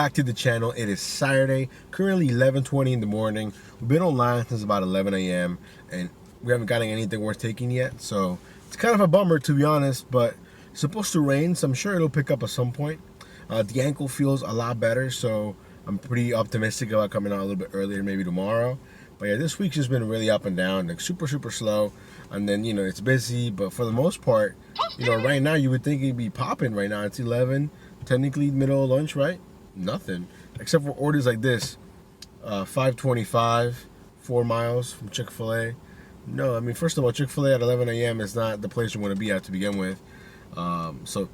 back to the channel. It is Saturday, currently 11:20 in the morning. We've been online since about 11 a.m. and we haven't gotten anything worth taking yet, so it's kind of a bummer, to be honest, but it's supposed to rain, so I'm sure it'll pick up at some point. The ankle feels a lot better, so I'm pretty optimistic about coming out a little bit earlier, maybe tomorrow. But yeah, this week's just been really up and down, like super slow. And then, it's busy, but for the most part, right now you would think it'd be popping right now. It's 11, technically middle of lunch, right? Nothing, except for orders like this. 5:25, 4 miles from Chick-fil-A. No, I mean, first of all, Chick-fil-A at 11 a.m. is not the place you want to be at to begin with. So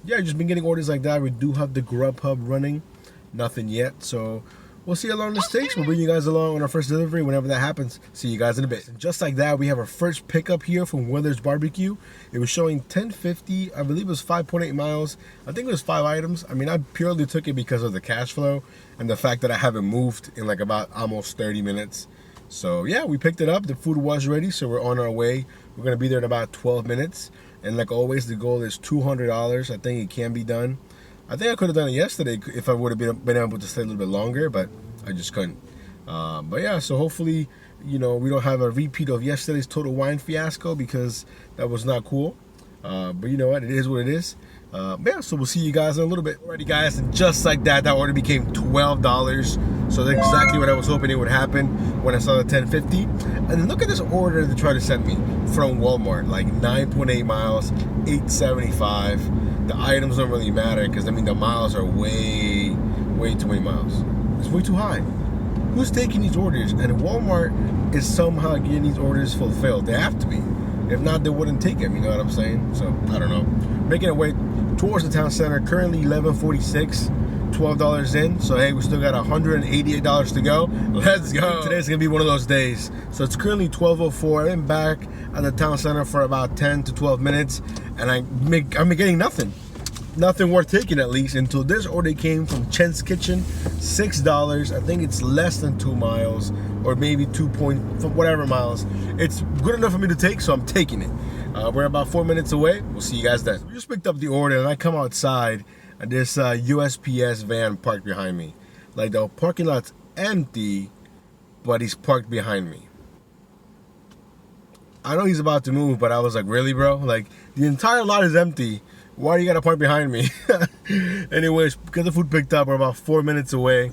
yeah, just been getting orders like that. We do have the Grubhub running. Nothing yet, so we'll see how long this takes. We'll bring you guys along on our first delivery whenever that happens. See you guys in a bit. And just like that, we have our first pickup here from Willard's Barbecue. It was showing 1050. I believe it was 5.8 miles. I think it was 5 items. I mean, I purely took it because of the cash flow and the fact that I haven't moved in like about almost 30 minutes. So yeah, we picked it up. The food was ready, so we're on our way. We're gonna be there in about 12 minutes. And like always, the goal is $200. I think it can be done. I think I could have done it yesterday if I would have been able to stay a little bit longer, but I just couldn't. But yeah, so hopefully, we don't have a repeat of yesterday's total wine fiasco, because that was not cool. But you know what? It is what it is. Yeah, so we'll see you guys in a little bit. Alrighty, guys, and just like that, that order became $12. So that's exactly what I was hoping it would happen when I saw the 1050. And then look at this order they tried to send me from Walmart, like 9.8 miles, 875. The items don't really matter because, I mean, the miles are way too many miles. It's way too high. Who's taking these orders? And Walmart is somehow getting these orders fulfilled. They have to be. If not, they wouldn't take them, you know what I'm saying? So, I don't know. Making our way towards the town center, currently 11:46, $12 in. So, hey, we still got $188 to go. Let's go. Today's going to be one of those days. So, it's currently 12:04. I've been back at the town center for about 10 to 12 minutes, and I'm getting nothing. Nothing worth taking, at least, until this order came from Chen's Kitchen. $6. I think it's less than 2 miles, or maybe 2 whatever miles. It's good enough for me to take, so I'm taking it. We're about 4 minutes away. We'll see you guys then. We just picked up the order, and I come outside, and this USPS van parked behind me. Like, the parking lot's empty, but he's parked behind me. I know he's about to move, but I was like, really, bro? Like, the entire lot is empty. Why do you gotta park behind me? Anyways, because the food picked up, we're about 4 minutes away.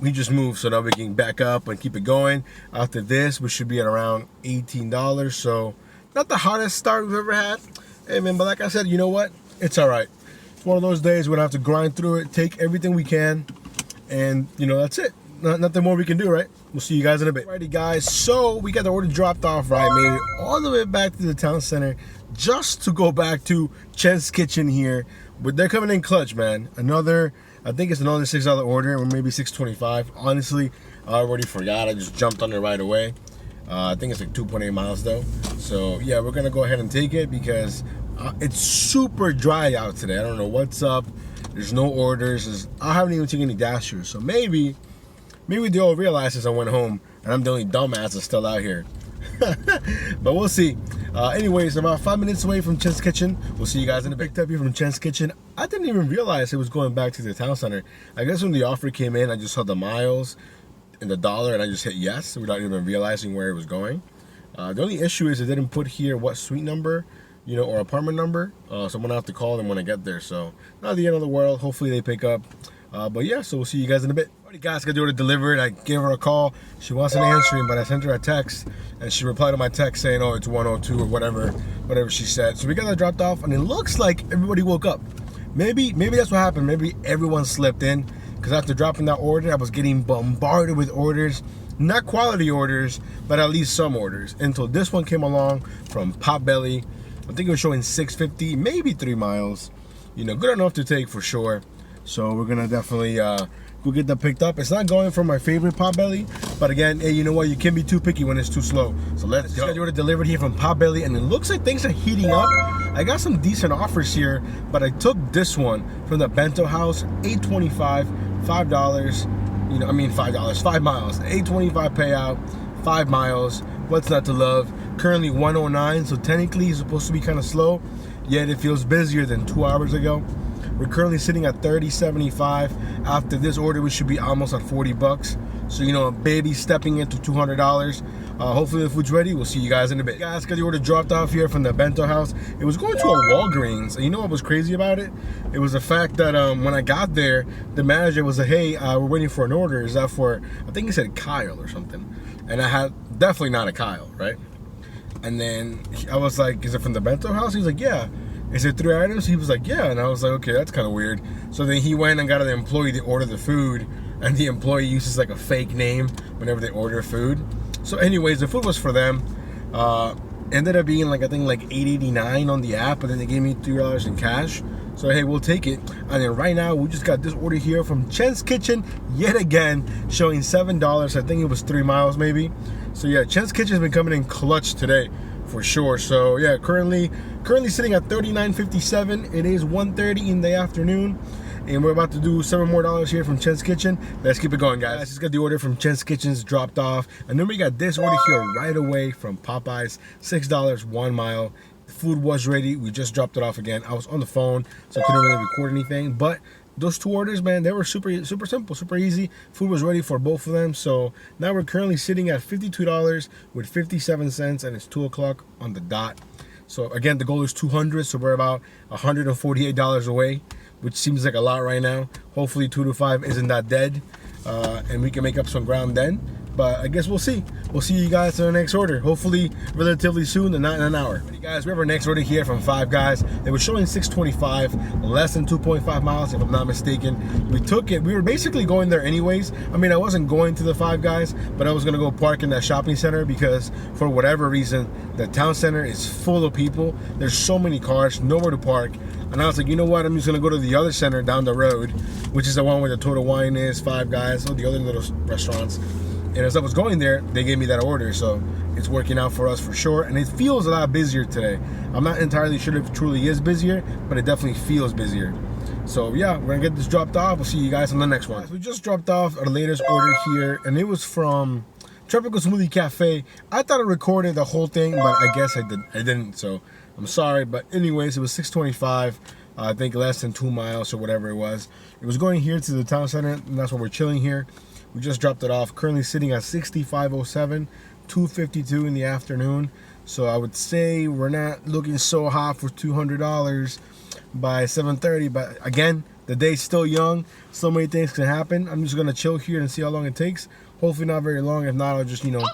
He just moved, so now we can back up and keep it going. After this, we should be at around $18. So, not the hottest start we've ever had. Hey, man, but like I said, you know what? It's all right. It's one of those days we're gonna have to grind through it, take everything we can, and, that's it. Nothing more we can do, right? We'll see you guys in a bit. Alrighty, guys, so we got the order dropped off, right? Made it all the way back to the town center just to go back to Chen's Kitchen here. But they're coming in clutch, man. I think it's another $6 order, or maybe $6.25. Honestly, I already forgot. I just jumped on it right away. I think it's like 2.8 miles though. So yeah, we're gonna go ahead and take it because it's super dry out today. I don't know what's up. There's no orders. I haven't even taken any dashers. So maybe they all realized since I went home and I'm the only dumbass that's still out here. But we'll see. Anyways, about 5 minutes away from Chen's Kitchen. We'll see you guys in a bit. Picked up here from Chen's Kitchen. I didn't even realize it was going back to the town center. I guess when the offer came in, I just saw the miles and the dollar, and I just hit yes without even realizing where it was going. The only issue is it didn't put here what suite number, or apartment number. So I'm gonna have to call them when I get there. So not the end of the world. Hopefully they pick up. But yeah, so we'll see you guys in a bit. Alright, guys, got the order delivered. I gave her a call. She wasn't answering, but I sent her a text, and she replied to my text saying, "Oh, it's 102 or whatever she said." So we got that dropped off, and it looks like everybody woke up. Maybe that's what happened. Maybe everyone slept in, because after dropping that order, I was getting bombarded with orders. Not quality orders, but at least some orders. Until this one came along from Potbelly. I think it was showing 650, maybe 3 miles. Good enough to take for sure. So we're gonna definitely go get that picked up. It's not going for my favorite Potbelly, but again, hey, you know what? You can't be too picky when it's too slow. So let's go. Got order delivered here from Potbelly, and it looks like things are heating up. I got some decent offers here, but I took this one from the Bento House, $8.25, $5. $5, 5 miles, $8.25 payout, 5 miles. What's not to love? Currently 109, so technically it's supposed to be kind of slow, yet it feels busier than 2 hours ago. We're currently sitting at $30.75. After this order, we should be almost at $40. So, you know, a baby stepping into $200. Hopefully the food's ready. We'll see you guys in a bit. Guys, got the order dropped off here from the bento house. It was going to a Walgreens. And you know what was crazy about it? It was the fact that when I got there, the manager was like, hey, we're waiting for an order. Is that for, I think he said Kyle or something. And I had, definitely not a Kyle, right? And then I was like, is it from the bento house? He was like, yeah. Is it 3 items? He was like, yeah. And I was like, okay, that's kind of weird. So then he went and got an employee to order the food, and the employee uses like a fake name whenever they order food. So anyways, the food was for them. Ended up being like, I think like $8.89 on the app, but then they gave me $3 in cash. So hey, we'll take it. And then right now, we just got this order here from Chen's Kitchen yet again, showing $7. I think it was 3 miles maybe. So yeah, Chen's Kitchen's been coming in clutch today for sure. So yeah, currently sitting at $39.57. It is 1:30 in the afternoon, and we're about to do $7 more here from Chen's Kitchen. Let's keep it going, guys. Just got the order from Chen's Kitchen's dropped off, and then we got this order here right away from Popeyes, $6, 1 mile. The food was ready. We just dropped it off again. I was on the phone, so I couldn't really record anything, but those 2 orders, man, they were super simple, super easy. Food was ready for both of them. So now we're currently sitting at $52 with 57 cents, and it's 2 o'clock on the dot. So again, the goal is 200, so we're about $148 away, which seems like a lot right now. Hopefully 2 to 5 isn't that dead, and we can make up some ground then. But I guess we'll see. We'll see you guys in the next order. Hopefully relatively soon and not in an hour. Hey guys, we have our next order here from Five Guys. They were showing $6.25, less than 2.5 miles if I'm not mistaken. We took it. We were basically going there anyways. I mean, I wasn't going to the Five Guys, but I was gonna go park in that shopping center because for whatever reason, the town center is full of people. There's so many cars, nowhere to park. And I was like, you know what? I'm just gonna go to the other center down the road, which is the one where the Total Wine is, Five Guys, all the other little restaurants. And as I was going there, they gave me that order, so it's working out for us for sure. And it feels a lot busier today. I'm not entirely sure if it truly is busier, but it definitely feels busier. So yeah, we're gonna get this dropped off. We'll see you guys on the next one. We just dropped off our latest order here, and it was from Tropical Smoothie Cafe. I thought I recorded the whole thing, but I guess I didn't, so I'm sorry. But anyways, it was $6.25. I think less than 2 miles or whatever it was. It was going here to the town center, and that's why we're chilling here. We just dropped it off. Currently sitting at $65.07, 2:52 in the afternoon. So I would say we're not looking so hot for $200 by 7:30. But again, the day's still young. So many things can happen. I'm just gonna chill here and see how long it takes. Hopefully not very long. If not, I'll just, you know,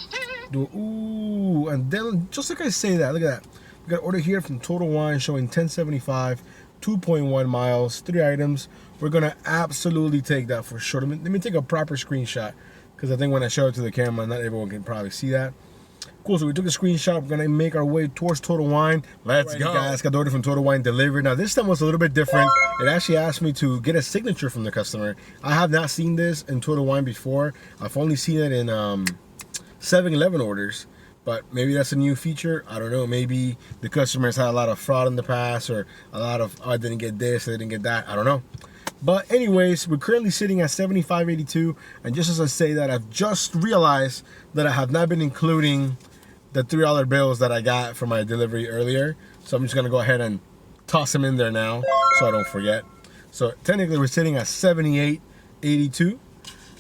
do it. Ooh, and then just like I say that, look at that. We got an order here from Total Wine showing $10.75, 2.1 miles, 3 items. We're gonna absolutely take that for sure. Let me take a proper screenshot, because I think when I show it to the camera, not everyone can probably see that. Cool, so we took a screenshot. We're gonna make our way towards Total Wine. Let's go. Guys, got the order from Total Wine delivered. Now this time was a little bit different. It actually asked me to get a signature from the customer. I have not seen this in Total Wine before. I've only seen it in 7-Eleven orders. But maybe that's a new feature. I don't know. Maybe the customers had a lot of fraud in the past, or a lot of, oh, I didn't get this, I didn't get that. I don't know. But anyways, we're currently sitting at $75.82. And just as I say that, I've just realized that I have not been including the $3 bills that I got for my delivery earlier. So I'm just going to go ahead and toss them in there now so I don't forget. So technically we're sitting at $78.82.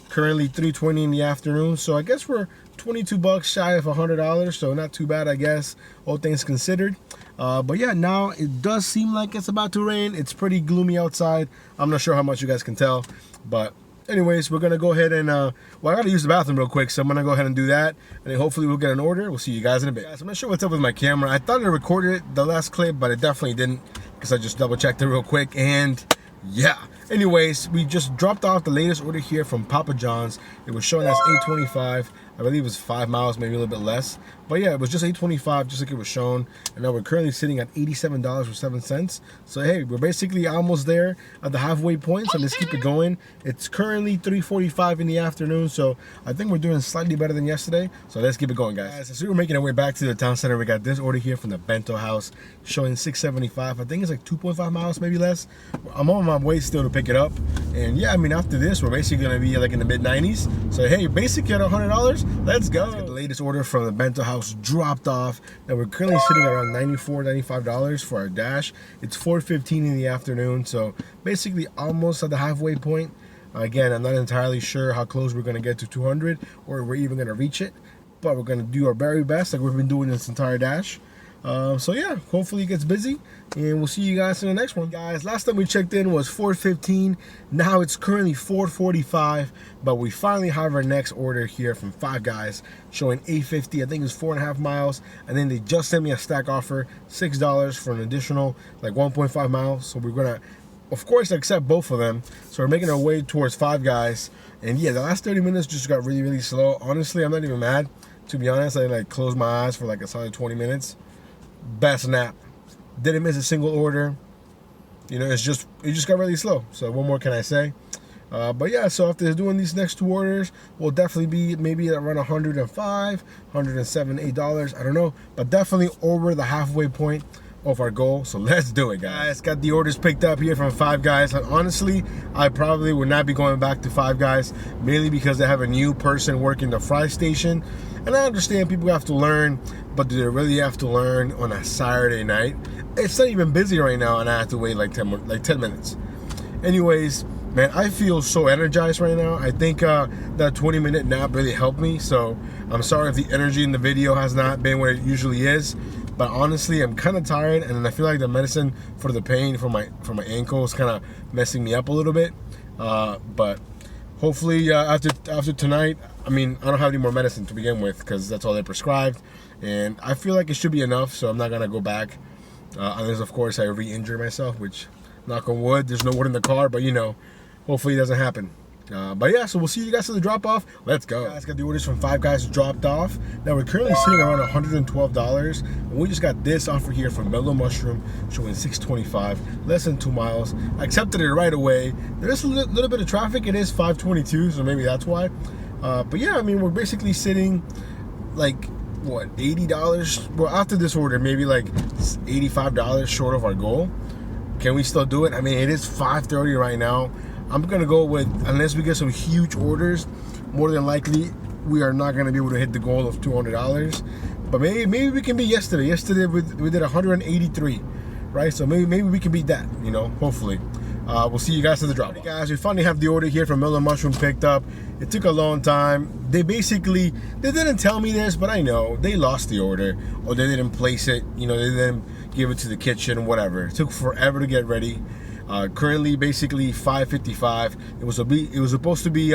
Currently 3:20 in the afternoon. So I guess we're $22 shy of $100, so not too bad, I guess, all things considered. But yeah, now it does seem like it's about to rain. It's pretty gloomy outside. I'm not sure how much you guys can tell, but anyways, we're gonna go ahead and well, I gotta use the bathroom real quick, so I'm gonna go ahead and do that, and then hopefully we'll get an order. We'll see you guys in a bit. Guys, I'm not sure what's up with my camera. I thought I recorded it the last clip, but it definitely didn't, because I just double checked it real quick. And yeah, anyways, we just dropped off the latest order here from Papa John's. It was showing us $8.25. I believe it was 5 miles, maybe a little bit less. But yeah, it was just $8.25, just like it was shown. And now we're currently sitting at $87.07. So hey, we're basically almost there at the halfway point. So let's keep it going. It's currently 3:45 in the afternoon. So I think we're doing slightly better than yesterday. So let's keep it going, guys. As we were making our way back to the town center, we got this order here from the bento house showing $6.75. I think it's like 2.5 miles, maybe less. I'm on my way still to pick it up. And yeah, I mean, after this, we're basically gonna be like in the mid-90s. So hey, basically at $100, let's go. Got the latest order from the bento house miles dropped off. Now we're currently sitting around $94, $95 for our dash. It's 4:15 in the afternoon, so basically almost at the halfway point. Again, I'm not entirely sure how close we're going to get to 200 or we're even going to reach it, but we're going to do our very best like we've been doing this entire dash. So yeah, hopefully it gets busy, and we'll see you guys in the next one. Guys, last time we checked in was 4:15. Now it's currently 4:45, but we finally have our next order here from Five Guys showing 850. I think it's 4.5 miles, and then they just sent me a stack offer, $6 for an additional like 1.5 miles. So we're gonna, of course, accept both of them. So we're making our way towards Five Guys, and yeah, the last 30 minutes just got really slow. Honestly, I'm not even mad. To be honest, I like closed my eyes for like a solid 20 minutes. Best nap. Didn't miss a single order. You know, it just got really slow. So what more can I say? But yeah, so after doing these next two orders, we'll definitely be maybe around $105, $107, $8. I don't know, but definitely over the halfway point of our goal. So let's do it, guys. Got the orders picked up here from Five Guys, and honestly, I probably would not be going back to Five Guys, mainly because they have a new person working the fry station. And I understand people have to learn, but do they really have to learn on a Saturday night? It's not even busy right now, and I have to wait like 10 minutes. Anyways, man, I feel so energized right now. I think that 20-minute nap really helped me. So I'm sorry if the energy in the video has not been what it usually is. But honestly, I'm kind of tired, and I feel like the medicine for the pain for my ankle is kind of messing me up a little bit. But hopefully after tonight, I mean, I don't have any more medicine to begin with because that's all they prescribed, and I feel like it should be enough. So I'm not gonna go back unless, of course, I re-injure myself. Which, knock on wood, there's no wood in the car, but you know, hopefully it doesn't happen. But yeah, so we'll see you guys at the drop-off. Let's go. Guys, got the orders from Five Guys dropped off. Now we're currently sitting around $112, and we just got this offer here from Mellow Mushroom showing $625, less than 2 miles. I accepted it right away. There's a little bit of traffic. It is 5:22, so maybe that's why. But yeah, I mean, we're basically sitting like, what, $80? Well, after this order, maybe like $85 short of our goal. Can we still do it? I mean, it is 5:30 right now. I'm gonna go with, unless we get some huge orders, more than likely we are not gonna be able to hit the goal of $200. But maybe we can beat yesterday. Yesterday we did 183, right? So maybe we can beat that, you know, hopefully. We'll see you guys at the drop. Hey guys, we finally have the order here from Mellow Mushroom picked up. It took a long time. They didn't tell me this, but I know they lost the order, or they didn't place it, you know, they didn't give it to the kitchen, whatever. It took forever to get ready. Currently basically 5:55. It was supposed to be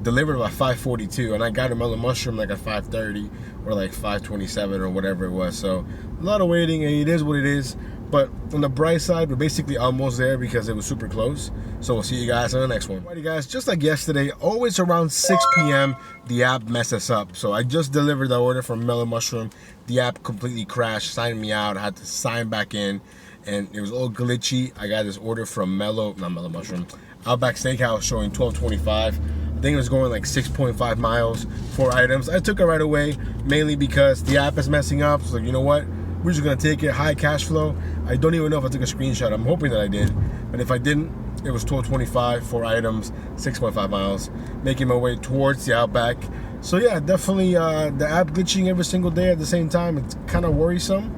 delivered by 5:42, and I got a Mellow Mushroom like at 5:30 or like 5:27 or whatever it was. So a lot of waiting, and it is what it is. But on the bright side, we're basically almost there because it was super close. So we'll see you guys on the next one. Alrighty guys, just like yesterday, always around 6 p.m. the app messes up. So I just delivered the order from Mellow Mushroom. The app completely crashed, signed me out. I had to sign back in, and it was all glitchy. I got this order from Outback Steakhouse showing $12.25. I think it was going like 6.5 miles, 4 items. I took it right away, mainly because the app is messing up. So you know what? We're just gonna take it, high cash flow. I don't even know if I took a screenshot. I'm hoping that I did. But if I didn't, it was $12.25, 4 items, 6.5 miles. Making my way towards the Outback. So yeah, definitely the app glitching every single day at the same time. It's kind of worrisome.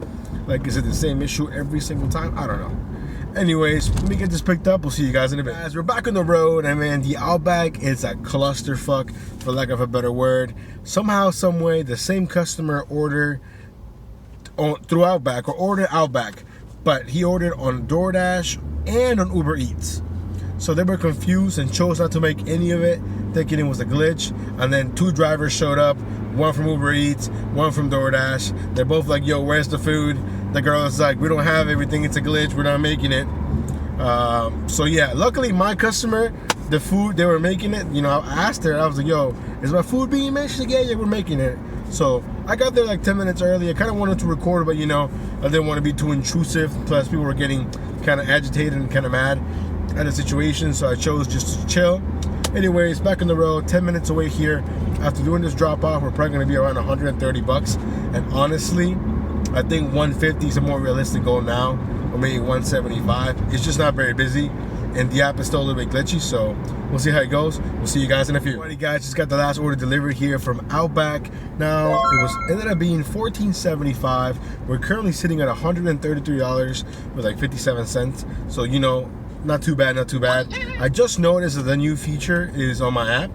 Like, is it the same issue every single time? I don't know. Anyways, let me get this picked up. We'll see you guys in a bit. Guys, we're back on the road, and man, the Outback is a clusterfuck, for lack of a better word. Somehow, some way, the same customer ordered through Outback, or ordered Outback, but he ordered on DoorDash and on Uber Eats. So they were confused and chose not to make any of it, thinking it was a glitch. And then 2 drivers showed up, one from Uber Eats, one from DoorDash. They're both like, yo, where's the food? The girl is like, we don't have everything, it's a glitch, we're not making it. So yeah, luckily my customer, the food, they were making it. You know, I asked her, I was like, yo, is my food being made? She's like, yeah, we're making it. So I got there like 10 minutes early. I kind of wanted to record, but you know, I didn't want to be too intrusive. Plus people were getting kind of agitated and kind of mad at the situation, so I chose just to chill. Anyways, back on the road, 10 minutes away here. After doing this drop off, we're probably gonna be around $130. And honestly, I think 150 is a more realistic goal now, or maybe 175. It's just not very busy. and the app is still a little bit glitchy, so we'll see how it goes. We'll see you guys in a few. Alrighty guys, just got the last order delivered here from Outback. Now, it ended up being $14.75. We're currently sitting at $133 with like 57 cents. So, you know, not too bad, not too bad. I just noticed that the new feature is on my app,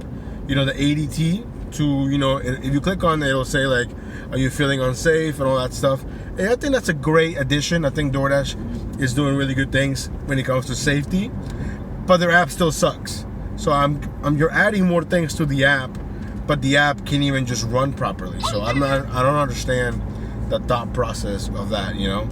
you know, the ADT. To, you know, if you click on it, it'll say like, are you feeling unsafe and all that stuff. And I think that's a great addition. I think DoorDash is doing really good things when it comes to safety, but their app still sucks. So you're adding more things to the app, but the app can't even just run properly. So I don't understand the thought process of that, you know.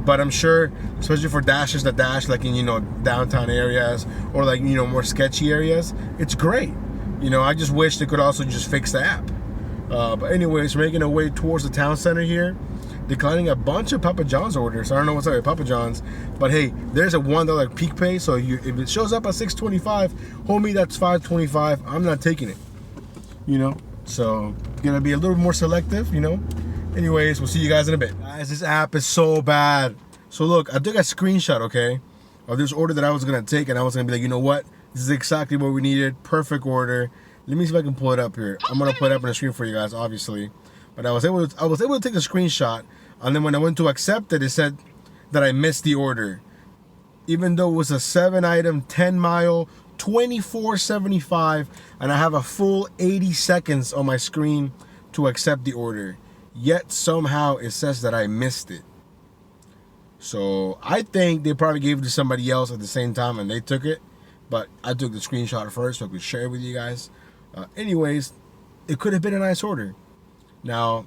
But I'm sure, especially for dashes that dash like in, you know, downtown areas or like, you know, more sketchy areas, it's great. You know, I just wish they could also just fix the app. But anyways, we're making our way towards the town center here, declining a bunch of Papa John's orders. I don't know what's up with Papa John's, but hey, there's a $1 peak pay. So if it shows up at $6.25, homie, that's $5.25. I'm not taking it. You know, so gonna be a little more selective. You know. Anyways, we'll see you guys in a bit. Guys, this app is so bad. So look, I took a screenshot, okay, of this order that I was gonna take, and I was gonna be like, you know what? This is exactly what we needed. Perfect order. Let me see if I can pull it up here. I'm gonna put it up on the screen for you guys, obviously. But I was able to take a screenshot, and then when I went to accept it, it said that I missed the order, even though it was a 7-item, 10-mile, $24.75, and I have a full 80 seconds on my screen to accept the order. Yet somehow it says that I missed it. So I think they probably gave it to somebody else at the same time, and they took it. But I took the screenshot first so I could share it with you guys. Anyways, it could have been a nice order. Now,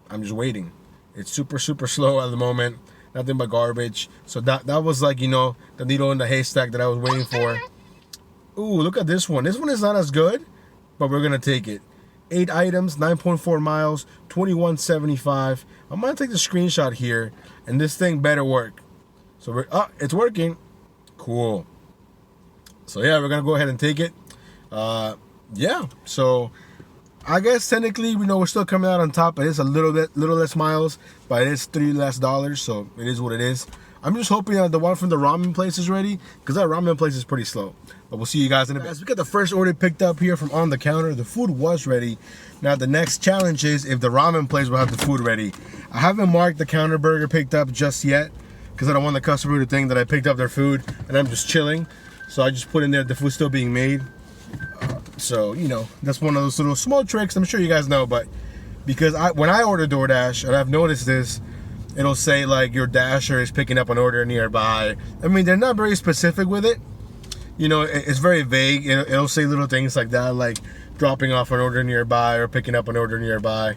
I'm just waiting. It's super, super slow at the moment. Nothing but garbage. So that was like, you know, the needle in the haystack that I was waiting for. Ooh, look at this one. This one is not as good, but we're going to take it. 8 items, 9.4 miles, $21.75. I'm going to take the screenshot here, and this thing better work. So it's working. Cool. So yeah, we're gonna go ahead and take it. Yeah, so I guess technically, you know, we're still coming out on top. It is a little less miles, but it is $3 less, so it is what it is. I'm just hoping that the one from the ramen place is ready, because that ramen place is pretty slow. But we'll see you guys in a bit. We got the first order picked up here from on the counter. The food was ready. Now the next challenge is if the ramen place will have the food ready. I haven't marked the counter burger picked up just yet, because I don't want the customer to think that I picked up their food and I'm just chilling. So I just put in there the food's still being made. So, you know, that's one of those little small tricks. I'm sure you guys know, but because when I order DoorDash, and I've noticed this, it'll say like your dasher is picking up an order nearby. I mean, they're not very specific with it. You know, it's very vague. It'll say little things like that, like dropping off an order nearby or picking up an order nearby.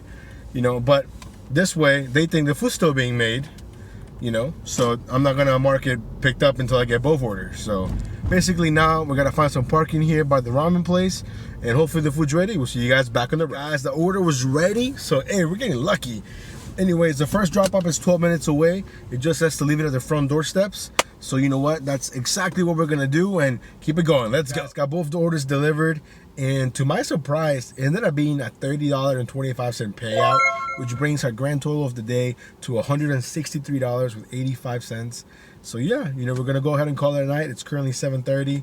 You know, but this way, they think the food's still being made. You know, so I'm not gonna mark it picked up until I get both orders. So basically now we're gonna find some parking here by the ramen place, and hopefully the food's ready. We'll see you guys back on the road. Guys, the order was ready, so hey, we're getting lucky. Anyways, the first drop off is 12 minutes away. It just says to leave it at the front doorsteps. So you know what? That's exactly what we're gonna do, and keep it going. Let's go. Got both the orders delivered, and to my surprise, it ended up being a $30.25 payout, which brings our grand total of the day to $163.85. So yeah, you know, we're gonna go ahead and call it a night. It's currently 7:30.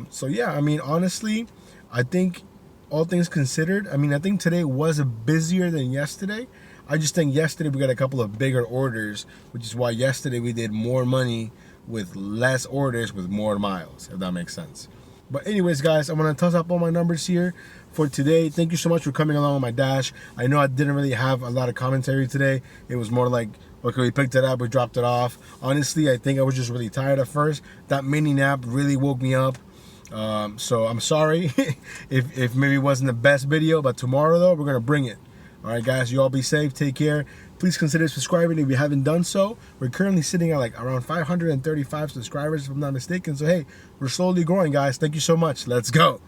So yeah, I mean, honestly, I think all things considered, I mean, I think today was busier than yesterday. I just think yesterday we got a couple of bigger orders, which is why yesterday we did more money with less orders with more miles, if that makes sense. But anyways, guys, I'm gonna toss up all my numbers here for today. Thank you so much for coming along with my dash. I know I didn't really have a lot of commentary today. It was more like, okay, we picked it up, we dropped it off. Honestly, I think I was just really tired at first. That mini nap really woke me up. So I'm sorry if maybe it wasn't the best video, but tomorrow though, we're gonna bring it. All right, guys, you all be safe, take care. Please consider subscribing if you haven't done so. We're currently sitting at like around 535 subscribers, if I'm not mistaken. So hey, we're slowly growing, guys. Thank you so much. Let's go.